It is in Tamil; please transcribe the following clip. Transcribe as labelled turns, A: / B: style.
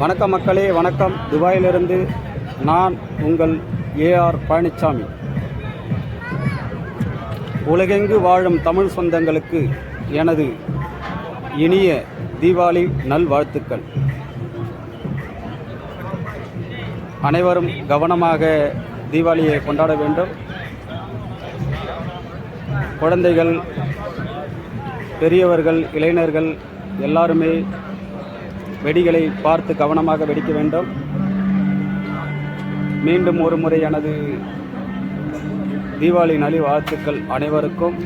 A: வணக்கம் மக்களே, வணக்கம். துபாயிலிருந்து நான் உங்கள் ஏஆர் பழனிசாமி. உலகெங்கு வாழும் தமிழ் சொந்தங்களுக்கு எனது இனிய தீபாவளி நல்வாழ்த்துக்கள். அனைவரும் கவனமாக தீபாவளியை கொண்டாட வேண்டும். குழந்தைகள், பெரியவர்கள், இளைஞர்கள் எல்லாருமே வெடிகளை பார்த்து கவனமாக வெடிக்க வேண்டும். மீண்டும் ஒரு முறை எனது தீபாவளி நல்வாழ்த்துக்கள் அனைவருக்கும்.